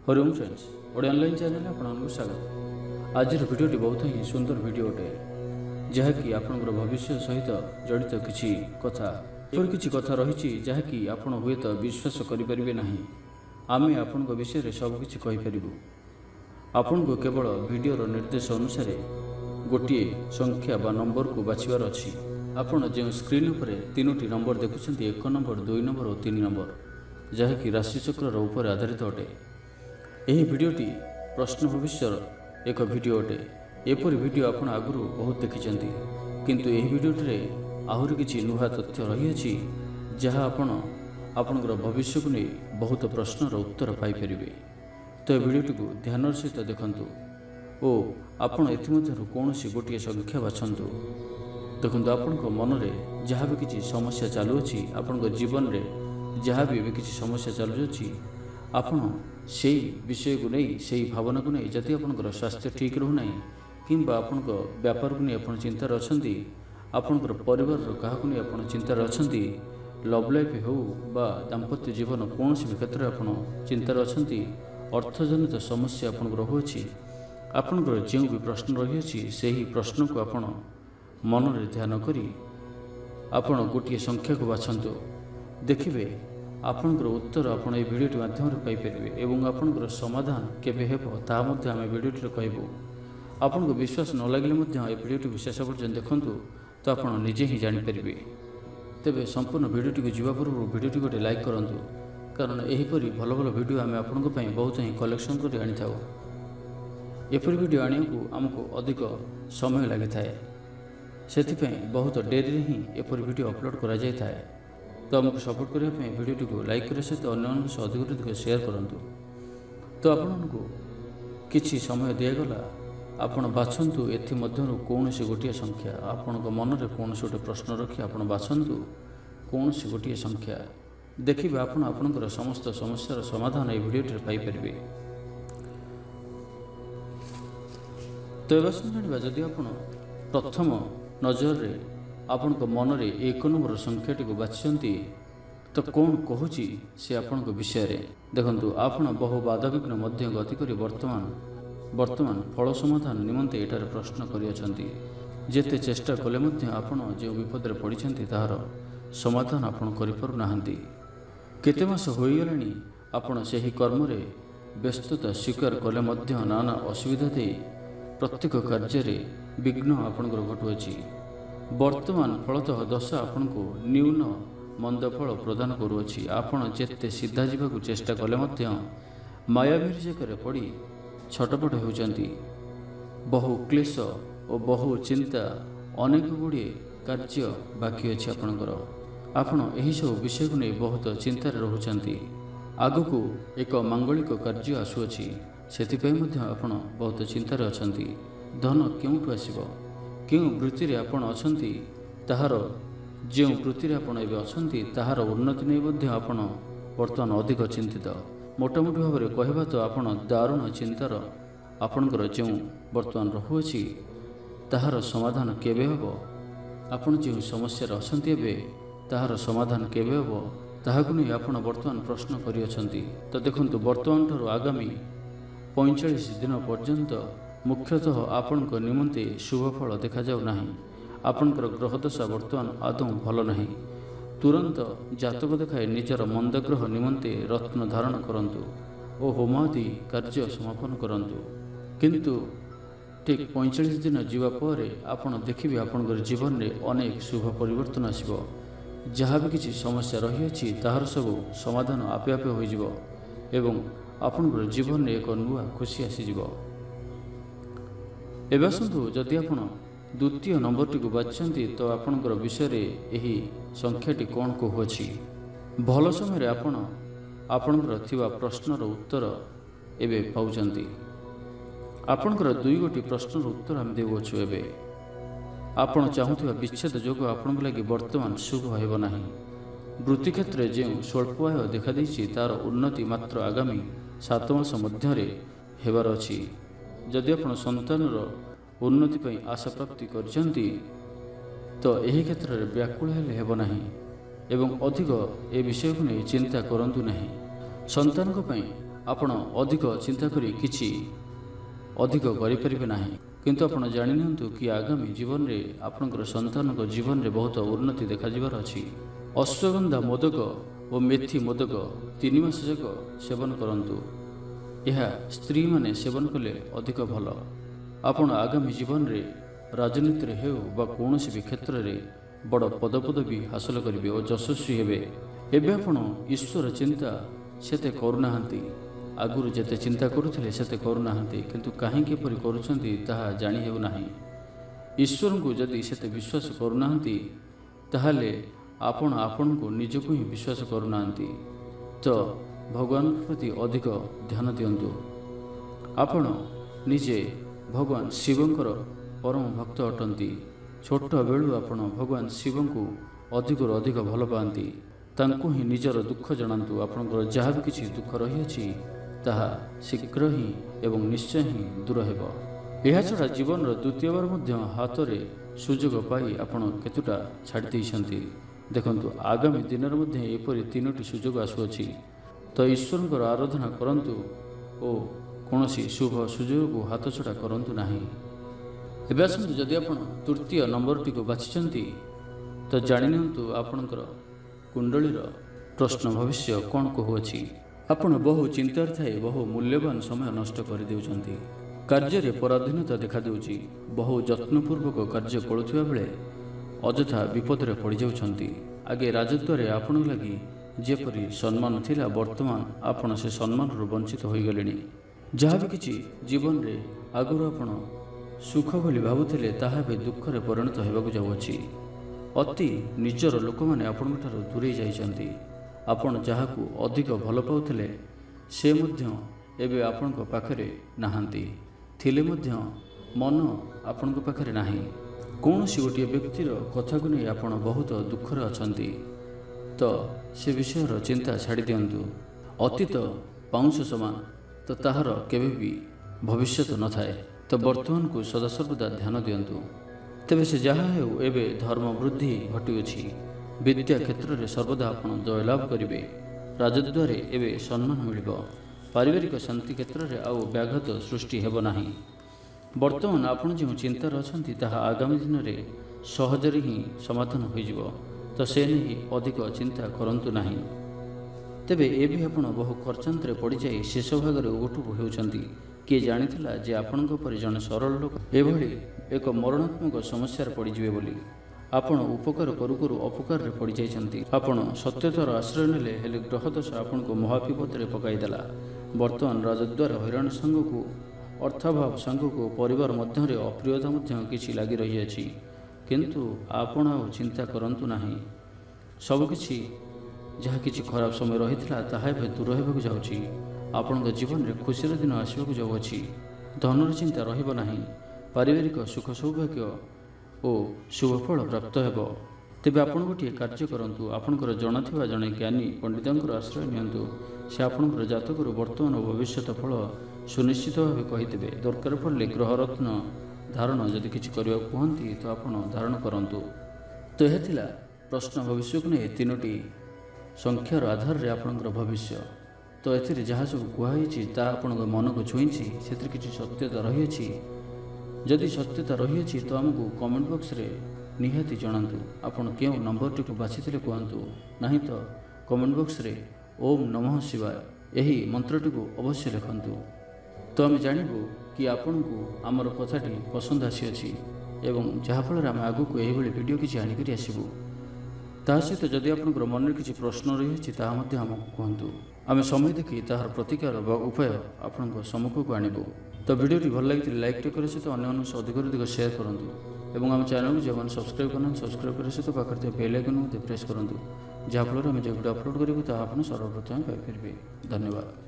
Hariom friends Odia online channel आपको स्वागत। आज भिडियोटी बहुत ही सुंदर भिडियो अटे जहाँकि आपणकर भविष्य सहित जड़ित किसी कथा एपरि किसी कथा रही जहाँकि आपण हुए तो विश्वास करें ना। आम आपण विषय सबकि कहीपरू आपण को केवल भिडियोर निर्देश अनुसार गोटे संख्या बा नंबर को बाछिबार अच्छी। आपण जो स्क्रीन पर तीनोटी नंबर देखुं 1 नंबर 2 नंबर और 3 नंबर जहाँकि राशिचक्र उपर आधारित अटे। यह भिडियोटी प्रश्न भविष्यर एक भिडियो अटे। एपरी भिडियो आपण आगु बहुत देखी किंतु यह भिडियोटे आहरी किसी नुआ तथ्य रही जहाँ आपणकर भविष्य को नहीं बहुत प्रश्नर उत्तर पाइपर। तो यह भिडियोटी को ध्यान सहित देखंतु और आपण एमध्य कौन गोटे संख्या बाछंतु। देखो आपण मन में जहाँ भी किसी समस्या चलुअछि आपण जीवन में जहाँ भी किसी समस्या चलुअछि आपण से विषय को नहीं से भावना को नहीं जदि आपंकर स्वास्थ्य ठीक रोना कि आपण व्यापार को नहीं आप चिंतार अच्छा आपंकर परिवार क्या नहीं आप चिंतार अच्छा लव लाइफ हो बा दाम्पत्य जीवन कौन भी क्षेत्र में आप चिंतार अच्छा अर्थजनित समस्या आपंकर होची आपंकर जो भी प्रश्न रही से ही प्रश्न को आप मन में ध्यान करी आपण गोटे संख्या को बाछंतु। देखिए आपणकर उत्तर आपण ये भिडियोटी माध्यम पाइपर एवं आपणकर समाधान केबे हेबो ता मध्ये आमे भिडियोटी कहबू। आपन को विश्वास न लगे ये भिडियोटी को शेष पर्यंत देखंतु तो आपण निजे ही जानि परिबे। तेबे संपूर्ण भिडियोटी को जीवा पूर्व भिडियोटी गोटे लाइक करंतु कारण एहीपरि भल भल भिडियो आमे आपनको पई बहुत ही कलेक्शन करि आनि थाउ। एपरि भिडियो आनियाकु हमको अधिक समय लागि थाए सेथिपई बहुत डेरी रे ही एपरि भिडियो अपलोड करा जाय थाए। तो आमको सपोर्ट करने भिडियोटी को लाइक करे सहित अन्य सह अधिक शेयर करूँ। तो आपको किसी समय दिगला आपण बाछंतु एमध्य कौन सी गोटे संख्या आपण मन में कौन गोटे प्रश्न रखी आप बाछंतु कौन सी गोटे संख्या देखिए आपणकर समस्त समस्यार समाधान ये भिडियोटी पाइपर। तो ये जाना जदि आप प्रथम नजर रे आपण मन में 1 नंबर संख्याटी को बाछिंती तो कौन कहूँ से आपण विषय रे देखंतु आपण बहु बाधाविघ्न मध्य गति करी वर्तमान फल समाधान निमंते एटार प्रश्न करियछंती। जेते चेष्टा कले मध्य आपण जो विपद रे पड़िछंती ताहार समाधान आपण करि पारु नाहंती। केते मास होई गलानी आपण सेही कर्म रे व्यस्तता स्वीकार कले मध्य नाना असुविधा दे प्रत्येक कार्य रे विघ्न आपणकर घटुअछि। वर्तमान फलतः दशा आपण को न्यून मंद फल प्रदान करुअछि। आपण जेते सीधा जीवाकू चेष्टा कले मध्य मायाभिषेक पड़ी छटपट होउचंती। बहु क्लेश और बहु चिंता अनेक गुड़े कार्य बाकी अच्छी आपणकर आपण एही सब विषय को नहीं बहुत चिंतार रहुचंती। आगकू एक मांगलिक कार्य आसुअछि सेथिपई मध्य आपण बहुत चिंतार अछंती। धन केउठु आसीबो क्यों वृत्ति रे आपण अछंती ताहार जो वृत्ति रे आपण एबे अछंती ताहार उन्नति नै मध्य आपण वर्तमान अधिक चिंतित। मोटामोटी भाव में कहबा तो आपण दारुण चिंतार आपणकर जो वर्तमान रहुअछि ताहार समाधान केबे हेबो आपण जो समस्या अछंती एबे ताहार समाधान केबे हेबो ताहाकु नै आपण वर्तमान प्रश्न करियछंती। तो देखंतु वर्तमान ठारू आगामी 45 दिन पर्यंत मुख्यतः आपण निमंते शुभ फल देखा जाऊ नाही। आपणकर ग्रहदशा वर्तमान आदौ भल नहीं। तुरंत जातक देखाए निजर मंद ग्रह निमंते रत्न धारण करंतु और होमादि कार्य समापन करंतु। किंतु ठीक 45 दिन जीवा परे आपण देखिबे आपणकर जीवन में अनेक शुभ परिवर्तन आसीबो। जहाँ भी किसी समस्या रही अछि ताहार सब समाधान आपे आपे होई जिवो एवं आपणकर जीवन में एक नुआ खुशी आसीजिवो। एवं आसतु जदि आप द्वितीय नंबरटी को बाछंती तो आपणकर विषय रे एही संख्याटी कौन कहूछि। भल समय आपणकर थिबा प्रश्नर उत्तर एबे पाउचंती। आपणकर 2 गोटी प्रश्नर उत्तर हम देउछु। एबे आपण चाहुथिबा विच्छेद जोग आपणक लागि वर्तमान शुभ हेबो नाही। वृत्ति क्षेत्र में जो स्वल्प आय देखा देछि तार उन्नति मात्र आगामी 7 मास मध्य रे हेबार अछि। जदि आपण संतानर उन्नति पई आशा प्राप्ति करछंती तो एही क्षेत्र में व्याकुल हेबो नाही एवं अधिक ए विषय को नहीं चिंता करंतु नहीं। संतान को पई ଆପଣ ଅଧିକ ଚିନ୍ତା କରି କିଛି ଅଧିକ କରିପାରିବେ ନାହିଁ। କିନ୍ତୁ ଆପଣ ଜାଣିନିଅନ୍ତୁ କି ଆଗାମୀ ଜୀବନରେ ଆପଣଙ୍କର ସନ୍ତାନଙ୍କ ଜୀବନରେ ବହୁତ ଉନ୍ନତି ଦେଖାଯିବାର ଅଛି। ଅଶ୍ୱଗନ୍ଧା ମୋଦକ ଓ ମେଥି ମୋଦକ 3 ମାସ ଯାକ ସେବନ କରନ୍ତୁ। ଏହା ସ୍ତ୍ରୀମାନେ ସେବନ କଲେ ଅଧିକ ଭଲ। ଆପଣ ଆଗାମୀ ଜୀବନରେ ରାଜନୀତିରେ ହେଉ ବା କୌଣସି ବି କ୍ଷେତ୍ରରେ ବଡ଼ ପଦପଦବୀ ହାସଲ କରିବେ ଓ ଯଶସ୍ୱୀ ହେବେ। ଏବେ ଆପଣ ଈଶ୍ୱର ଚିନ୍ତା ସେତେ କରୁନାହାନ୍ତି। ଆଗରୁ ଯେତେ ଚିନ୍ତା କରୁଥିଲେ ସେତେ କରୁନାହାନ୍ତି, କିନ୍ତୁ କାହିଁକି ଏପରି କରୁଛନ୍ତି ତାହା ଜାଣି ହେଉନାହିଁ। ଈଶ୍ୱରଙ୍କୁ ଯଦି ସେତେ ବିଶ୍ୱାସ କରୁନାହାନ୍ତି ତାହେଲେ ଆପଣ ଆପଣଙ୍କୁ ନିଜକୁ ହିଁ ବିଶ୍ୱାସ କରୁନାହାନ୍ତି। ତ ଭଗବାନଙ୍କ ପ୍ରତି ଅଧିକ ଧ୍ୟାନ ଦିଅନ୍ତୁ। ଆପଣ ନିଜେ ଭଗବାନ ଶିବଙ୍କର ପରମ ଭକ୍ତ ଅଟନ୍ତି। ଛୋଟବେଳୁ ଆପଣ ଭଗବାନ ଶିବଙ୍କୁ ଅଧିକରୁ ଅଧିକ ଭଲ ପାଆନ୍ତି। ତାଙ୍କୁ ହିଁ ନିଜର ଦୁଃଖ ଜଣାନ୍ତୁ। ଆପଣଙ୍କର ଯାହା ବି କିଛି ଦୁଃଖ ରହିଅଛି ତାହା ଶୀଘ୍ର ହିଁ ଏବଂ ନିଶ୍ଚୟ ହିଁ ଦୂର ହେବ। ଏହାଛଡ଼ା ଜୀବନର ଦ୍ୱିତୀୟବାର ମଧ୍ୟ ହାତରେ ସୁଯୋଗ ପାଇ ଆପଣ କେତୁଟା ଛାଡ଼ି ଦେଇଛନ୍ତି। ଦେଖନ୍ତୁ, ଆଗାମୀ ଦିନରେ ମଧ୍ୟ ଏପରି 3ଟି ସୁଯୋଗ ଆସୁଅଛି। ତ ଈଶ୍ୱରଙ୍କର ଆରାଧନା କରନ୍ତୁ ଓ କୌଣସି ଶୁଭ ସୁଯୋଗକୁ ହାତଛଡ଼ା କରନ୍ତୁ ନାହିଁ। ଏବେ ଆସନ୍ତୁ, ଯଦି ଆପଣ ତୃତୀୟ ନମ୍ବରଟିକୁ ବାଛିଛନ୍ତି ତ ଜାଣିନିଅନ୍ତୁ ଆପଣଙ୍କର କୁଣ୍ଡଳୀର ପ୍ରଶ୍ନ ଭବିଷ୍ୟ କ'ଣ କହୁଅଛି। ଆପଣ ବହୁ ଚିନ୍ତାରେ ଥାଇ ବହୁ ମୂଲ୍ୟବାନ ସମୟ ନଷ୍ଟ କରିଦେଉଛନ୍ତି। କାର୍ଯ୍ୟରେ ପରାଧୀନତା ଦେଖାଦେଉଛି। ବହୁ ଯତ୍ନପୂର୍ବକ କାର୍ଯ୍ୟ କରୁଥିବା ବେଳେ ଅଯଥା ବିପଦରେ ପଡ଼ିଯାଉଛନ୍ତି। ଆଗେ ରାଜଦ୍ୱାରେ ଆପଣଙ୍କ ଲାଗି ଯେପରି ସମ୍ମାନ ଥିଲା, ବର୍ତ୍ତମାନ ଆପଣ ସେ ସମ୍ମାନରୁ ବଞ୍ଚିତ ହୋଇଗଲେଣି। ଯାହା ବି କିଛି ଜୀବନରେ ଆଗରୁ ଆପଣ ସୁଖ ବୋଲି ଭାବୁଥିଲେ ତାହା ଏବେ ଦୁଃଖରେ ପରିଣତ ହେବାକୁ ଯାଉଅଛି। ଅତି ନିଜର ଲୋକମାନେ ଆପଣଙ୍କଠାରୁ ଦୂରେଇ ଯାଇଛନ୍ତି। ଆପଣ ଯାହାକୁ ଅଧିକ ଭଲ ପାଉଥିଲେ ସେ ମଧ୍ୟ ଏବେ ଆପଣଙ୍କ ପାଖରେ ନାହାନ୍ତି। ଥିଲେ ମଧ୍ୟ ମନ ଆପଣଙ୍କ ପାଖରେ ନାହିଁ। କୌଣସି ଗୋଟିଏ ବ୍ୟକ୍ତିର କଥାକୁ ନେଇ ଆପଣ ବହୁତ ଦୁଃଖରେ ଅଛନ୍ତି। ତ ସେ ବିଷୟର ଚିନ୍ତା ଛାଡ଼ି ଦିଅନ୍ତୁ। ଅତୀତ ପାଉଁଶ ସମାନ, ତ ତାହାର କେବେ ବି ଭବିଷ୍ୟତ ନଥାଏ। ତ ବର୍ତ୍ତମାନକୁ ସଦାସର୍ବଦା ଧ୍ୟାନ ଦିଅନ୍ତୁ। ତେବେ ସେ ଯାହା ହେଉ, ଏବେ ଧର୍ମ ବୃଦ୍ଧି ଘଟିଅଛି। ବିଦ୍ୟା କ୍ଷେତ୍ରରେ ସର୍ବଦା ଆପଣ ଜୟଲାଭ କରିବେ। ରାଜଦ୍ୱାରେ ଏବେ ସମ୍ମାନ ମିଳିବ। ପାରିବାରିକ ଶାନ୍ତି କ୍ଷେତ୍ରରେ ଆଉ ବ୍ୟାଘାତ ସୃଷ୍ଟି ହେବ ନାହିଁ। ବର୍ତ୍ତମାନ ଆପଣ ଯେଉଁ ଚିନ୍ତାରେ ଅଛନ୍ତି ତାହା ଆଗାମୀ ଦିନରେ ସହଜରେ ହିଁ ସମାଧାନ ହୋଇଯିବ। ତ ସେ ନେଇ ଅଧିକ ଚିନ୍ତା କରନ୍ତୁ ନାହିଁ। ତେବେ ଏବେ ଆପଣ ବହୁ ଖର୍ଚ୍ଚାନ୍ତରେ ପଡ଼ିଯାଇ ଶେଷ ଭାଗରେ ଉଠୁକୁ ହେଉଛନ୍ତି। କିଏ ଜାଣିଥିଲା ଯେ ଆପଣଙ୍କ ପରି ଜଣେ ସରଳ ଲୋକ ଏଭଳି ଏକ ମରଣାତ୍ମକ ସମସ୍ୟାରେ ପଡ଼ିଯିବେ ବୋଲି। ଆପଣ ଉପକାର କରୁ କରୁ ଅପକାରରେ ପଡ଼ିଯାଇଛନ୍ତି। ଆପଣ ସତ୍ୟତାର ଆଶ୍ରୟ ନେଲେ, ହେଲେ ଗ୍ରହଦଶା ଆପଣଙ୍କୁ ମହାବିପଦରେ ପକାଇଦେଲା। ବର୍ତ୍ତମାନ ରାଜଦ୍ୱାର ହଇରାଣ ସାଙ୍ଗକୁ ଅର୍ଥାଭାବ ସାଙ୍ଗକୁ ପରିବାର ମଧ୍ୟରେ ଅପ୍ରିୟତା ମଧ୍ୟ କିଛି ଲାଗି ରହିଅଛି। କିନ୍ତୁ ଆପଣ ଆଉ ଚିନ୍ତା କରନ୍ତୁ ନାହିଁ। ସବୁକିଛି ଯାହା କିଛି ଖରାପ ସମୟ ରହିଥିଲା ତାହା ଏବେ ଦୂର ହେବାକୁ ଯାଉଛି। ଆପଣଙ୍କ ଜୀବନରେ ଖୁସିର ଦିନ ଆସିବାକୁ ଯାଉଅଛି। ଧନର ଚିନ୍ତା ରହିବ ନାହିଁ। ପାରିବାରିକ ସୁଖ ସୌଭାଗ୍ୟ ଓ ଶୁଭଫଳ ପ୍ରାପ୍ତ ହେବ। ତେବେ ଆପଣ ଗୋଟିଏ କାର୍ଯ୍ୟ କରନ୍ତୁ। ଆପଣଙ୍କର ଜଣାଥିବା ଜଣେ ଜ୍ଞାନୀ ପଣ୍ଡିତଙ୍କର ଆଶ୍ରୟ ନିଅନ୍ତୁ। ସେ ଆପଣଙ୍କର ଜାତକରୁ ବର୍ତ୍ତମାନ ଓ ଭବିଷ୍ୟତ ଫଳ ସୁନିଶ୍ଚିତ ଭାବେ କହିଦେବେ। ଦରକାର ପଡ଼ିଲେ ଗ୍ରହରତ୍ନ ଧାରଣ ଯଦି କିଛି କରିବାକୁ କୁହନ୍ତି ତ ଆପଣ ଧାରଣ କରନ୍ତୁ। ତ ଏହା ଥିଲା ପ୍ରଶ୍ନ ଭବିଷ୍ୟକୁ ନେଇ 3ଟି ସଂଖ୍ୟାର ଆଧାରରେ ଆପଣଙ୍କର ଭବିଷ୍ୟ। ତ ଏଥିରେ ଯାହା ସବୁ କୁହାଯାଇଛି ତାହା ଆପଣଙ୍କ ମନକୁ ଛୁଇଁଛି, ସେଥିରେ କିଛି ସତ୍ୟତା ରହିଅଛି। ଯଦି ସତ୍ୟତା ରହିଅଛି ତ ଆମକୁ କମେଣ୍ଟ ବକ୍ସରେ ନିହାତି ଜଣାନ୍ତୁ। ଆପଣ କେଉଁ ନମ୍ବରଟିକୁ ବାଛିଥିଲେ କୁହନ୍ତୁ। ନାହିଁ ତ କମେଣ୍ଟ ବକ୍ସରେ ଓମ୍ ନମଃ ଶିବାୟ ଏହି ମନ୍ତ୍ରଟିକୁ ଅବଶ୍ୟ ଲେଖନ୍ତୁ। ତ ଆମେ ଜାଣିବୁ କି ଆପଣଙ୍କୁ ଆମର କଥାଟି ପସନ୍ଦ ଆସିଅଛି ଏବଂ ଯାହାଫଳରେ ଆମେ ଆଗକୁ ଏହିଭଳି ଭିଡ଼ିଓ କିଛି ଆଣିକରି ଆସିବୁ। ତାହା ସହିତ ଯଦି ଆପଣଙ୍କର ମନରେ କିଛି ପ୍ରଶ୍ନ ରହିଅଛି ତାହା ମଧ୍ୟ ଆମକୁ କୁହନ୍ତୁ। ଆମେ ସମୟ ଦେଖି ତାହାର ପ୍ରତିକାର ବା ଉପାୟ ଆପଣଙ୍କ ସମ୍ମୁଖକୁ ଆଣିବୁ। ତ ଭିଡ଼ିଓଟି ଭଲ ଲାଗିଥିଲେ ଲାଇକ୍ଟେ କରିବା ସହିତ ଅନ୍ୟମାନଙ୍କୁ ଅଧିକରୁ ଅଧିକ ସେୟାର କରନ୍ତୁ ଏବଂ ଆମ ଚ୍ୟାନେଲକୁ ଯେଉଁମାନେ ସବସ୍କ୍ରାଇବ୍ କରୁନାହାନ୍ତି ସବସ୍କ୍ରାଇବ୍ କରିବା ସହିତ ପାଖରେ ଥିବା ବେଲ୍ ଆଇକନ୍କୁ ମଧ୍ୟ ପ୍ରେସ୍ କରନ୍ତୁ, ଯାହାଫଳରେ ଆମେ ଯେଉଁ ଭିଡ଼ିଓ ଅପଲୋଡ଼ କରିବୁ ତାହା ଆପଣ ସର୍ବପ୍ରଥମେ ପାଇପାରିବେ। ଧନ୍ୟବାଦ।